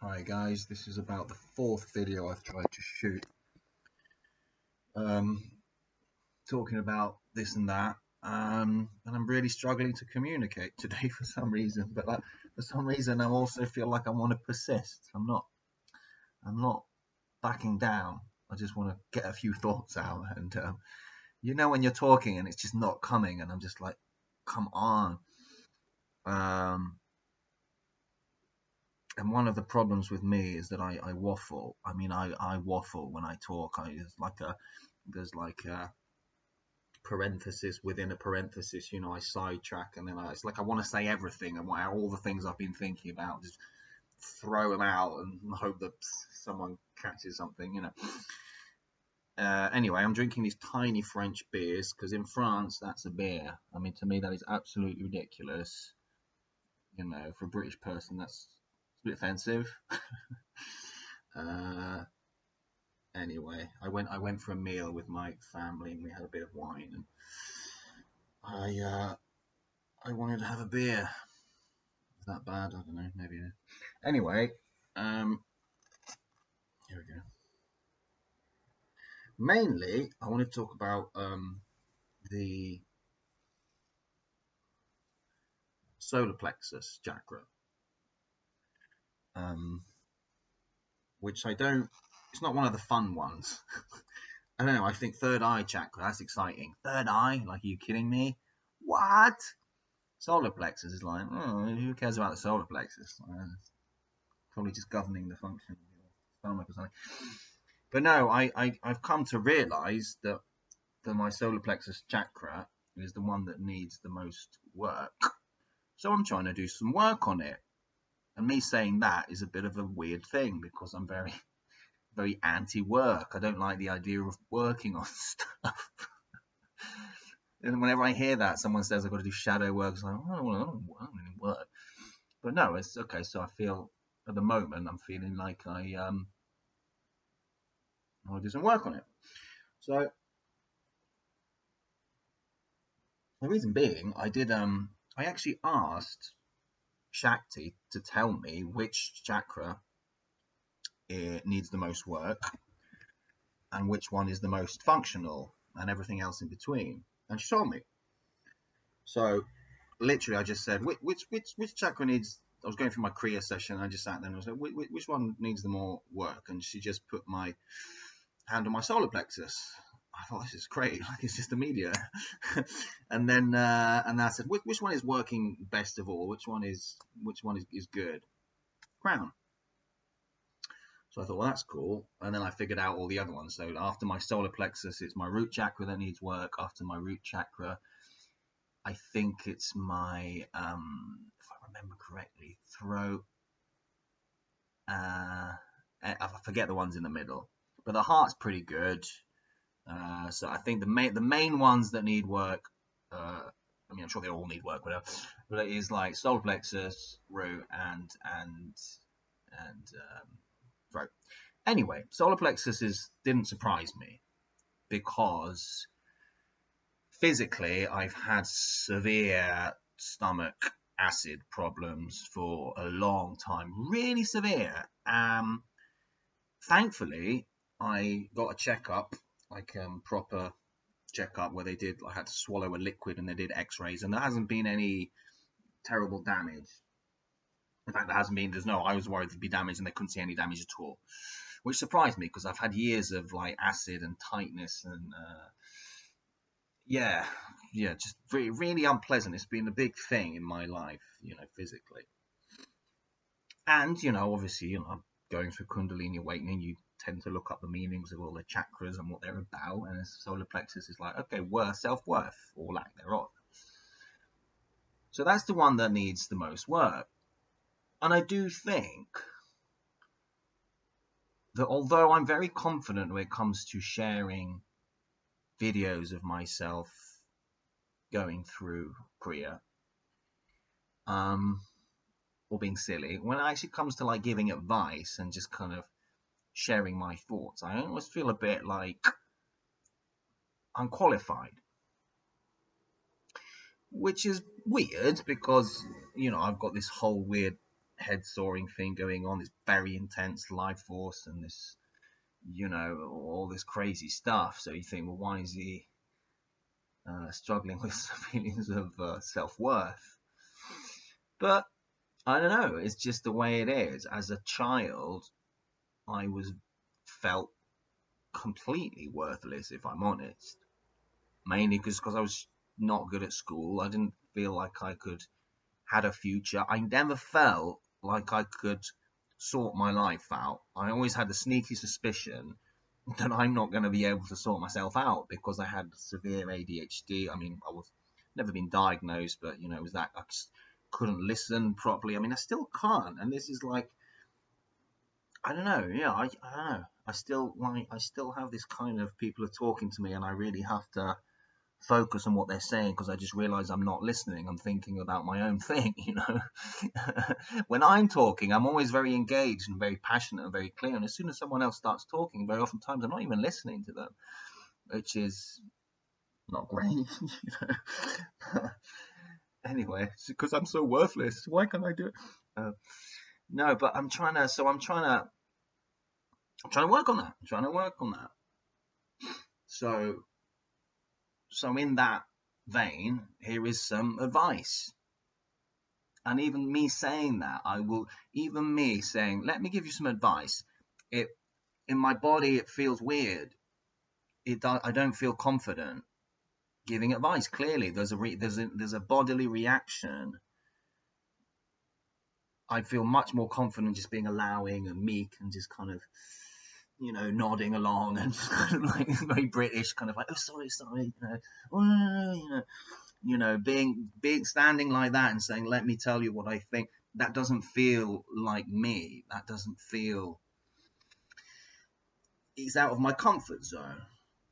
Hi guys, this is about the fourth video I've tried to shoot, um, talking about this and that, and I'm really struggling to communicate today for some reason. But for some reason, I also feel like I want to persist. I'm not backing down. I just want to get a few thoughts out, and when you're talking and it's just not coming, and I'm just like, come on. Um, and one of the problems with me is that I waffle. I mean, I waffle when I talk. There's like a parenthesis within a parenthesis. I sidetrack, and then it's like I want to say everything and all the things I've been thinking about, just throw them out and hope that someone catches something. Anyway, I'm drinking these tiny French beers because in France that's a beer. I mean, to me that is absolutely ridiculous. For a British person, that's a bit offensive. uh, anyway, I went for a meal with my family and we had a bit of wine, and I wanted to have a beer. Is that bad? I don't know. Maybe. Anyway, um, here we go. Mainly, I want to talk about the solar plexus chakra, um, which I don't. It's not one of the fun ones. I don't know. I think third eye chakra. That's exciting. Third eye? Like, are you kidding me? What? Solar plexus is like, oh, who cares about the solar plexus? Probably just governing the function of your stomach or something. But no, I've come to realize that my solar plexus chakra is the one that needs the most work. So I'm trying to do some work on it. And me saying that is a bit of a weird thing because I'm very, very anti-work. I don't like the idea of working on stuff. And whenever I hear that, someone says I've got to do shadow work, it's like, oh, well, I don't really work. But no, it's okay. So I feel, at the moment, I'm feeling like I'll do some work on it. So the reason being, I actually asked Shakti to tell me which chakra needs the most work and which one is the most functional and everything else in between. And she told me. So literally, I just said, which chakra needs. I was going through my Kriya session. And I just sat there and I was like, which one needs the more work? And she just put my hand on my solar plexus. I thought, this is great. Like, it's just immediate. And then I said, which one is working best of all? Which one is good? Crown. So I thought, well, that's cool. And then I figured out all the other ones. So after my solar plexus, it's my root chakra that needs work. After my root chakra, I think it's my, if I remember correctly, throat. I forget the ones in the middle, but the heart's pretty good. So I think the main ones that need work. I mean, I'm sure they all need work, whatever. But it is like solar plexus, root, and throat. Anyway, solar plexus didn't surprise me because physically I've had severe stomach acid problems for a long time, really severe. Thankfully, I got a checkup, like proper checkup where I had to swallow a liquid and they did X-rays, and there hasn't been any terrible damage. In fact, I was worried there'd be damage and they couldn't see any damage at all, which surprised me because I've had years of like acid and tightness and yeah, just really, really unpleasant. It's been a big thing in my life, physically. And, obviously, going through Kundalini awakening, you tend to look up the meanings of all the chakras and what they're about. And solar plexus is like, okay, self-worth, or lack thereof. So that's the one that needs the most work. And I do think that although I'm very confident when it comes to sharing videos of myself going through Kriya, or being silly, when it actually comes to like giving advice and just kind of sharing my thoughts, I always feel a bit like unqualified, which is weird because I've got this whole weird head soaring thing going on, this very intense life force, and this, you know, all this crazy stuff. So you think, well, why is he struggling with feelings of self-worth? But I don't know, it's just the way it is. As a child, I felt completely worthless, if I'm honest. Mainly because I was not good at school. I didn't feel like I had a future. I never felt like I could sort my life out. I always had the sneaky suspicion that I'm not going to be able to sort myself out because I had severe ADHD. I mean, I was never been diagnosed, but you know, it was that I just couldn't listen properly. I mean, I still can't, and this is like, I don't know. Yeah, I don't know. I still have this kind of, people are talking to me, and I really have to focus on what they're saying because I just realize I'm not listening. I'm thinking about my own thing, you know. When I'm talking, I'm always very engaged and very passionate and very clear. And as soon as someone else starts talking, very often times I'm not even listening to them, which is not great, you know. Anyway, it's because I'm so worthless. Why can't I do it? No, but I'm trying to work on that. I'm trying to work on that. So in that vein, here is some advice. And even me saying that, even me saying, let me give you some advice. In my body, it feels weird. I don't feel confident giving advice. Clearly, there's a bodily reaction. I feel much more confident just being allowing and meek and just kind of, you know, nodding along and just kind of like very British, kind of like, oh, sorry, you know, oh, you know, being standing like that and saying, let me tell you what I think. That doesn't feel like me. That doesn't feel, it's out of my comfort zone.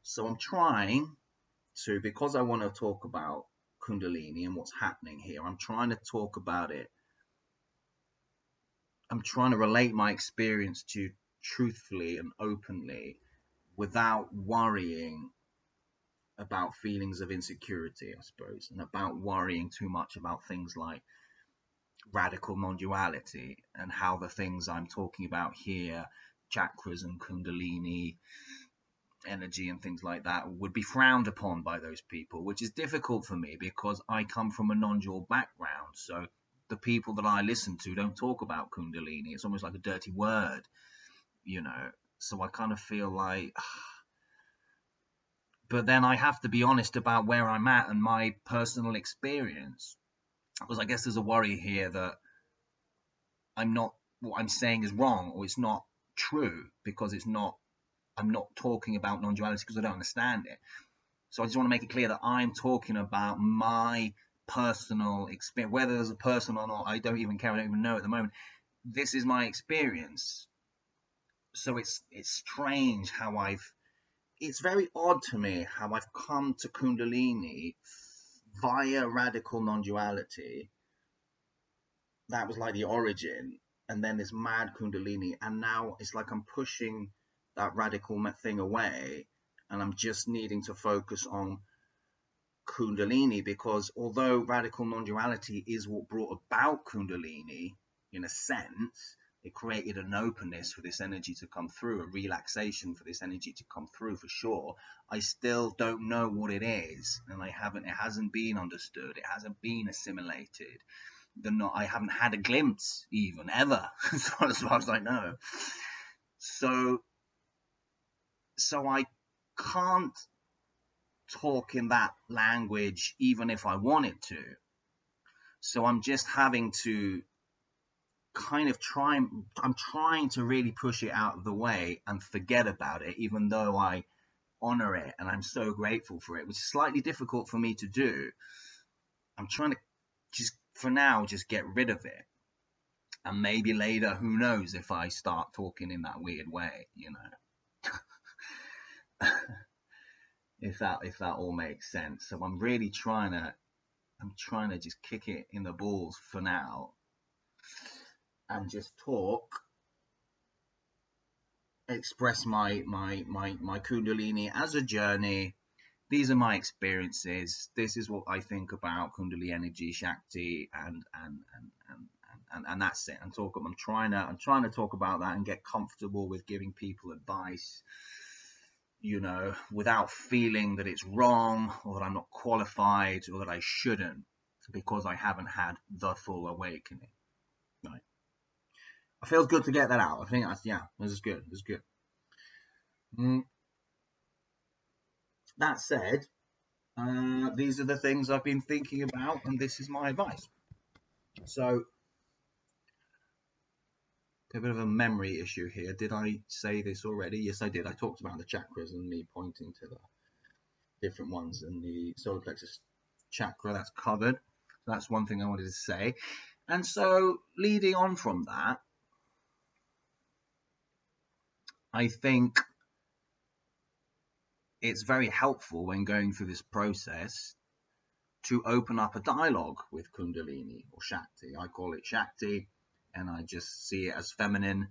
So I'm trying to, because I want to talk about Kundalini and what's happening here, I'm trying to talk about it. I'm trying to relate my experience to you truthfully and openly without worrying about feelings of insecurity, I suppose, and about worrying too much about things like radical non-duality and how the things I'm talking about here, chakras and Kundalini energy and things like that, would be frowned upon by those people, which is difficult for me because I come from a non-dual background. So the people that I listen to don't talk about Kundalini. It's almost like a dirty word, you know. So I kind of feel like, but then I have to be honest about where I'm at and my personal experience, because I guess there's a worry here that what I'm saying is wrong, or it's not true because I'm not talking about non-duality because I don't understand it. So I just want to make it clear that I'm talking about my personal experience. Whether there's a person or not, I don't even care. I don't even know at the moment. This is my experience. So it's strange how it's very odd to me how I've come to Kundalini via radical non-duality. That was like the origin. And then this mad Kundalini. And now it's like I'm pushing that radical thing away. And I'm just needing to focus on Kundalini, because although radical non-duality is what brought about Kundalini, in a sense, it created an openness for this energy to come through, a relaxation for this energy to come through, for sure. I still don't know what it is, and it hasn't been understood, it hasn't been assimilated. I haven't had a glimpse, even, ever, as far as I know. So I can't talk in that language even if I wanted to. So I'm just having to kind of I'm trying to really push it out of the way and forget about it, even though I honor it and I'm so grateful for it, which is slightly difficult for me to do. I'm trying to for now just get rid of it, and maybe later, who knows, if I start talking in that weird way, you know. if that all makes sense. So I'm really trying to just kick it in the balls for now and just express my Kundalini as a journey. These are my experiences. This is what I think about Kundalini energy, Shakti, and and that's it. I'm trying to talk about that and get comfortable with giving people advice, without feeling that it's wrong or that I'm not qualified or that I shouldn't, because I haven't had the full awakening. Right. It feels good to get that out. I think this is good. This is good. That said, these are the things I've been thinking about, and this is my advice. So, a bit of a memory issue here. Did I say this already? Yes, I did. I talked about the chakras and me pointing to the different ones in the solar plexus chakra. That's covered. So that's one thing I wanted to say. And so, leading on from that, I think it's very helpful when going through this process to open up a dialogue with Kundalini or Shakti. I call it Shakti, and I just see it as feminine.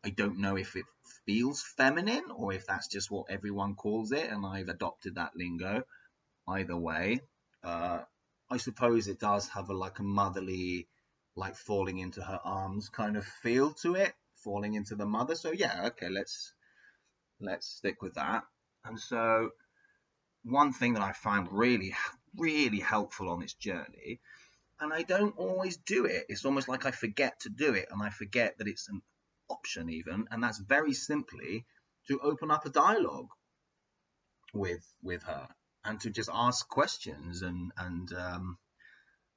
I don't know if it feels feminine or if that's just what everyone calls it, and I've adopted that lingo. Either way, I suppose it does have a motherly, like falling into her arms kind of feel to it, falling into the mother. So yeah, okay, let's stick with that. And so one thing that I found really, really helpful on this journey, and I don't always do it, it's almost like I forget to do it, and I forget that it's an option even, and that's very simply to open up a dialogue with her and to just ask questions and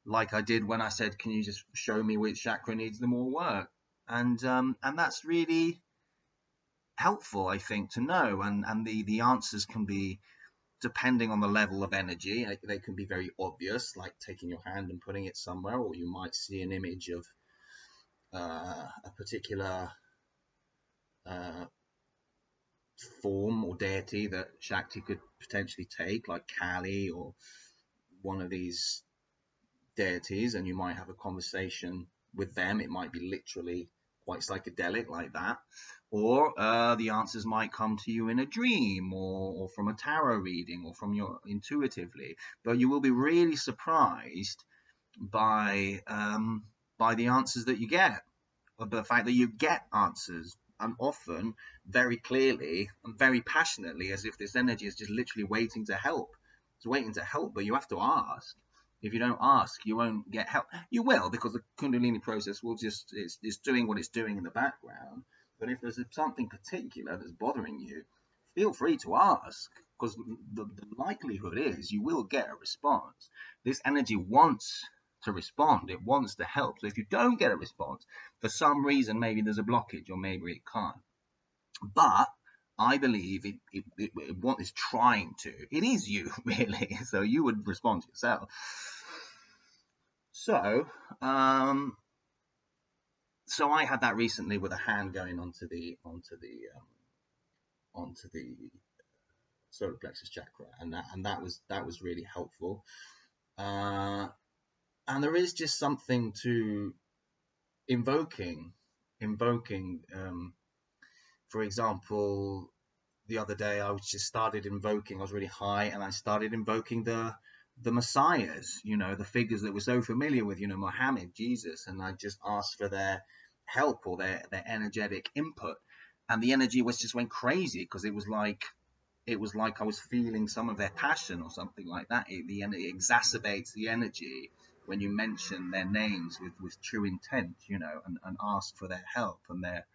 like I did when I said, can you just show me which chakra needs the more work? And that's really helpful, I think, to know, and the answers can be, depending on the level of energy, they can be very obvious, like taking your hand and putting it somewhere, or you might see an image of a particular form or deity that Shakti could potentially take, like Kali or one of these deities, and you might have a conversation with them. It might be literally quite psychedelic like that, or the answers might come to you in a dream or from a tarot reading or from your intuitively, but you will be really surprised by the answers that you get, of the fact that you get answers, and often very clearly and very passionately, as if this energy is just literally waiting to help. It's waiting to help, but you have to ask. If you don't ask, you won't get help. You will, because the Kundalini process will just, it's doing what it's doing in the background. But if there's something particular that's bothering you, feel free to ask, because the likelihood is you will get a response. This energy wants to respond. It wants to help. So if you don't get a response, for some reason, maybe there's a blockage or maybe it can't. But I believe what is trying to. It is you, really. So you would respond to yourself. So, so I had that recently with a hand going onto the solar plexus chakra, and that was really helpful. And there is just something to invoking. For example, the other day I was really high, and I started invoking the messiahs, the figures that we're so familiar with, Muhammad, Jesus, and I just asked for their help or their energetic input, and the energy just went crazy, because it was like I was feeling some of their passion or something like that. It exacerbates the energy when you mention their names with true intent, and ask for their help and their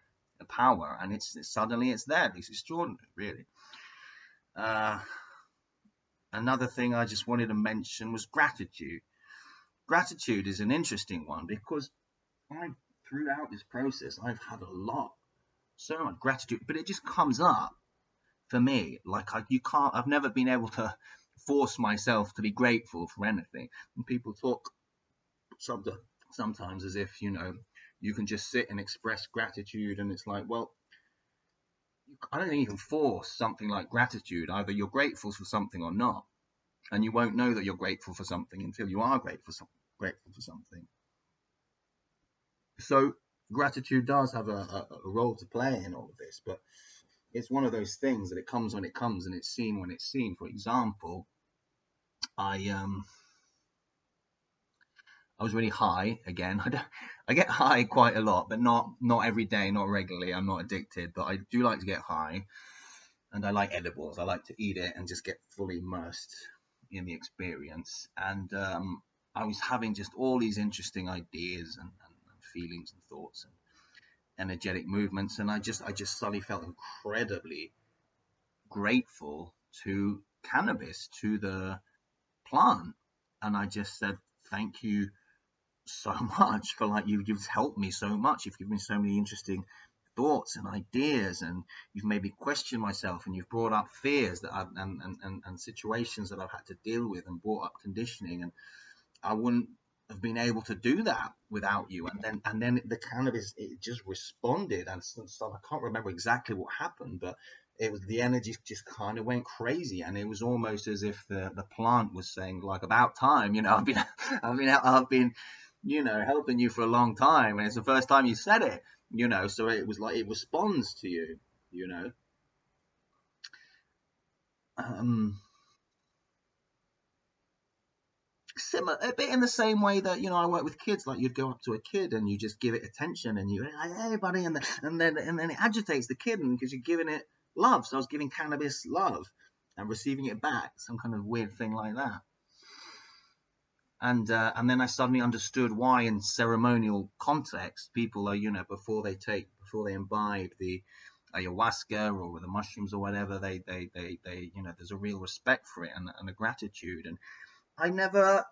power, and it's suddenly it's there. It's extraordinary, really. Another thing I just wanted to mention was gratitude. Gratitude is an interesting one, because throughout this process I've had so much gratitude, but it just comes up for me like I've never been able to force myself to be grateful for anything. And people talk sometimes as if you can just sit and express gratitude, and it's like, well, I don't think you can force something like gratitude. Either you're grateful for something or not, and you won't know that you're grateful for something until you are grateful for something. So gratitude does have a role to play in all of this, but it's one of those things that it comes when it comes, and it's seen when it's seen. For example, I I was really high again. I get high quite a lot, but not every day, not regularly. I'm not addicted, but I do like to get high, and I like edibles. I like to eat it and just get fully immersed in the experience. And I was having just all these interesting ideas and feelings and thoughts and energetic movements, and I just suddenly felt incredibly grateful to cannabis, to the plant, and I just said thank you so much for like you've helped me so much. You've given me so many interesting thoughts and ideas, and you've made me question myself, and you've brought up fears that I've and situations that I've had to deal with, and brought up conditioning, and I wouldn't have been able to do that without you. And then the cannabis, it just responded and stuff. I can't remember exactly what happened, but it was the energy just kind of went crazy, and it was almost as if the plant was saying like, about time, I've been helping you for a long time, and it's the first time you said it, so it was like it responds to you, you know. Um, Similar, a bit in the same way that I work with kids. Like you'd go up to a kid and you just give it attention, and you're like, hey buddy, and then it agitates the kid, and because you're giving it love. So I was giving cannabis love and receiving it back, some kind of weird thing like that. And then I suddenly understood why, in ceremonial context, people are, before they imbibe the ayahuasca or the mushrooms or whatever, they there's a real respect for it, and a gratitude. And I never,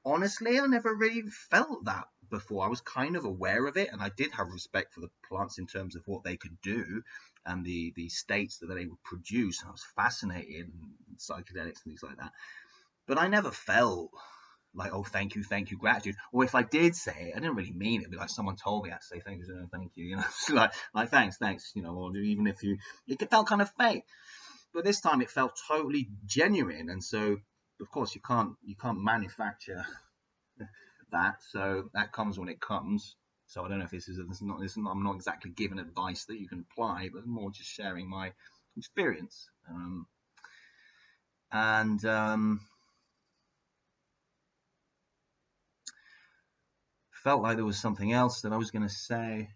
honestly, I never really felt that before. I was kind of aware of it, and I did have respect for the plants in terms of what they could do and the states that they would produce. And I was fascinated in psychedelics and things like that. But I never felt like, oh, thank you, gratitude. Or if I did say it, I didn't really mean it. It'd be like someone told me I had to say thank you, like thanks, or even if it felt kind of fake. But this time it felt totally genuine, and so of course you can't manufacture that. So that comes when it comes. So I don't know if I'm not exactly giving advice that you can apply, but more just sharing my experience. And felt like there was something else that I was going to say,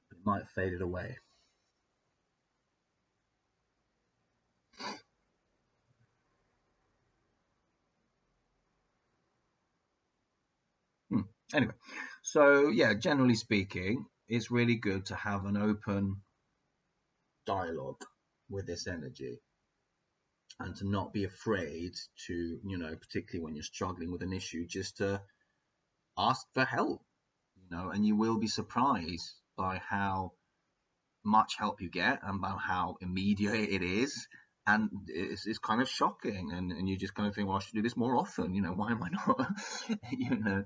but it might have faded away. Hmm. Anyway, so yeah, generally speaking, it's really good to have an open dialogue with this energy, and to not be afraid to, particularly when you're struggling with an issue, just to ask for help, and you will be surprised by how much help you get and about how immediate it is. And it's kind of shocking, and you just kind of think, well, I should do this more often. Why am I not,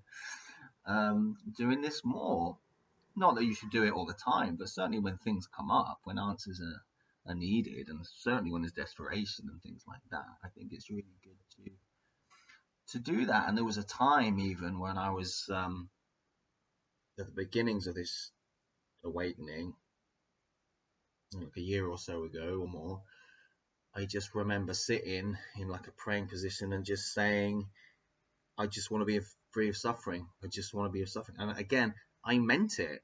doing this more? Not that you should do it all the time, but certainly when things come up, when answers are needed, and certainly when there's desperation and things like that, I think it's really good to do that. And there was a time even when I was at the beginnings of this awakening, like a year or so ago or more, I just remember sitting in like a praying position and just saying, I just want to be free of suffering. I just want to be of suffering. And again, I meant it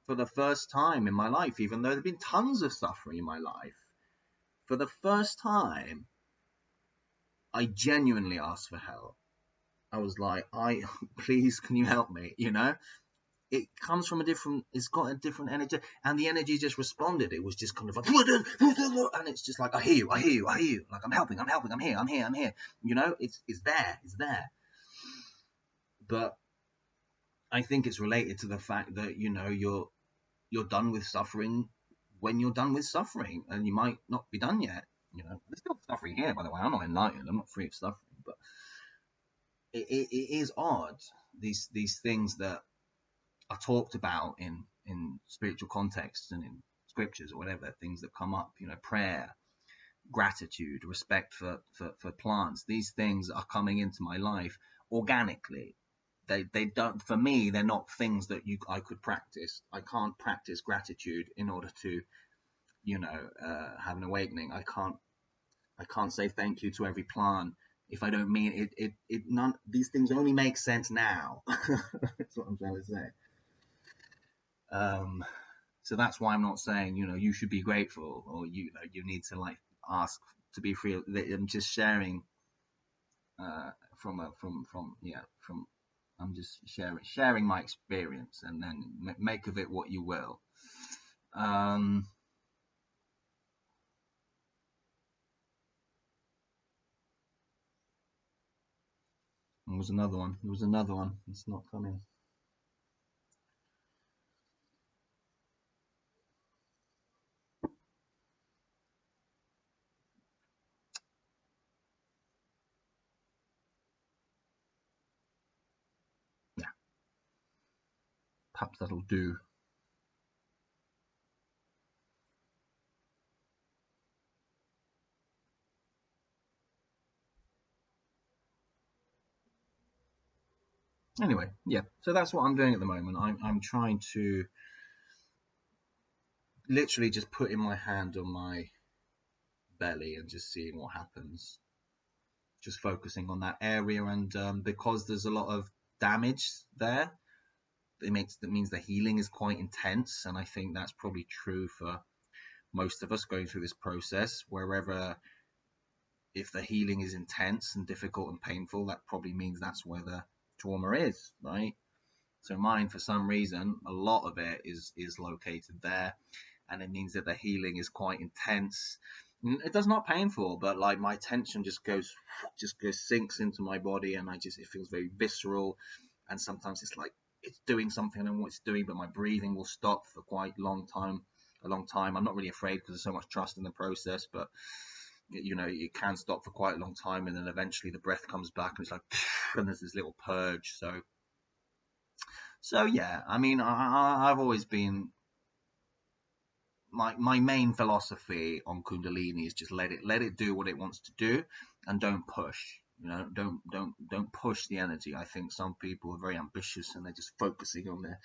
for the first time in my life, even though there've been tons of suffering in my life. For the first time, I genuinely asked for help. I was like, please, can you help me? It comes from it's got a different energy, and the energy just responded. It was just kind of like, and it's just like, I hear you, like I'm helping, I'm here. It's there. But I think it's related to the fact that you're done with suffering when you're done with suffering, and you might not be done yet. There's still suffering here, by the way. I'm not enlightened. I'm not free of suffering, but it is odd, these things that are talked about in spiritual contexts and in scriptures or whatever, things that come up, prayer, gratitude, respect for plants. These things are coming into my life organically. They don't, for me, they're not things that I could practice. I can't practice gratitude in order to have an awakening. I can't say thank you to every plant if I don't mean none, these things only make sense now. That's what I'm trying to say. So that's why I'm not saying, you should be grateful, or you need to like ask to be free. I'm just sharing from I'm just sharing my experience, and then make of it what you will. There was another one. It's not coming. Yeah, perhaps that'll do. Anyway, yeah. So that's what I'm doing at the moment. I'm trying to literally just putting my hand on my belly and just seeing what happens. Just focusing on that area, and because there's a lot of damage there, that means the healing is quite intense, and I think that's probably true for most of us going through this process. Wherever, if the healing is intense and difficult and painful, that probably means that's where the trauma is, right? So mine, for some reason, a lot of it is located there, and it means that the healing is quite intense. It does not painful, but like my tension just goes sinks into my body, and it feels very visceral, and sometimes it's like it's doing something, I don't know what it's doing, but my breathing will stop for quite a long time. I'm not really afraid because there's so much trust in the process, but it can stop for quite a long time, and then eventually the breath comes back, and it's like, and there's this little purge. So yeah, I mean, I've always been, my main philosophy on Kundalini is just let it do what it wants to do, and don't push. Don't push the energy. I think some people are very ambitious, and they're just focusing on their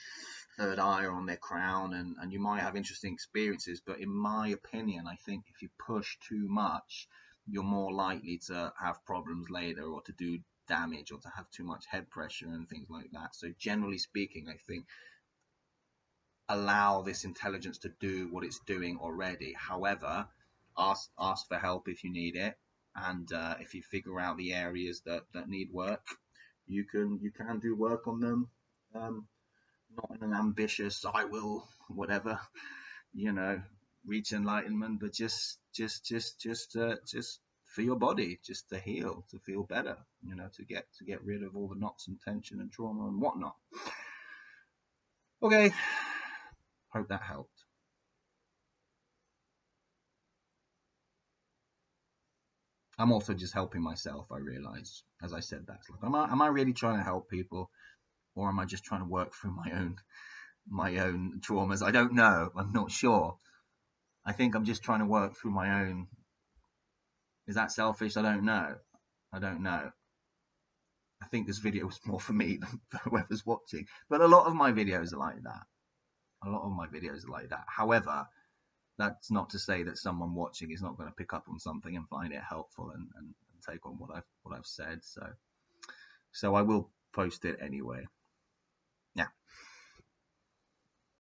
third eye or on their crown, and you might have interesting experiences, but in my opinion, I think if you push too much, you're more likely to have problems later, or to do damage, or to have too much head pressure and things like that. So generally speaking, I think allow this intelligence to do what it's doing already. However, ask for help if you need it, and if you figure out the areas that need work, you can do work on them. Not in an ambitious, I will whatever, reach enlightenment, but just for your body, just to heal, to feel better, to get rid of all the knots and tension and trauma and whatnot. Okay, hope that helped. I'm also just helping myself. I realize, as I said that, like, am I really trying to help people, or am I just trying to work through my own traumas? I don't know. I'm not sure. I think I'm just trying to work through my own. Is that selfish? I don't know. I think this video was more for me than for whoever's watching. But a lot of my videos are like that. However, that's not to say that someone watching is not going to pick up on something and find it helpful, and take on what I've said. So I will post it anyway. Yeah.